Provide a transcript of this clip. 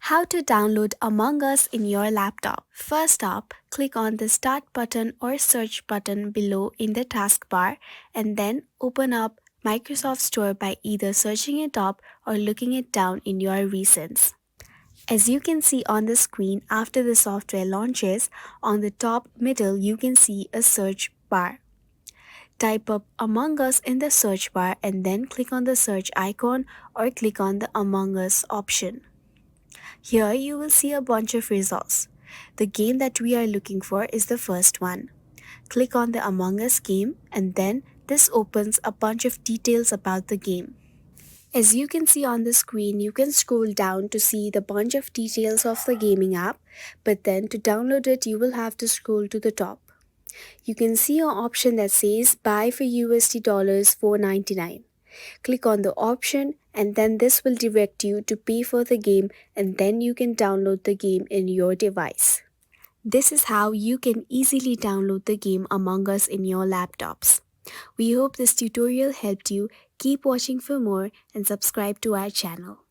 How to download Among Us in your laptop. First up, click on the Start button or Search button below in the taskbar and then open up Microsoft Store by either searching it up or looking it down in your recents. As you can see on the screen after the software launches, on the top middle you can see a search bar. Type up Among Us in the search bar and then click on the search icon or click on the Among Us option. Here you will see a bunch of results. The game that we are looking for is the first one. Click on the Among Us game and then this opens a bunch of details about the game. As you can see on the screen, you can scroll down to see the bunch of details of the gaming app, but then to download it you will have to scroll to the top. You can see an option that says buy for USD $4.99. Click on the option and then this will direct you to pay for the game and then you can download the game in your device. This is how you can easily download the game Among Us in your laptops. We hope this tutorial helped you. Keep watching for more and subscribe to our channel.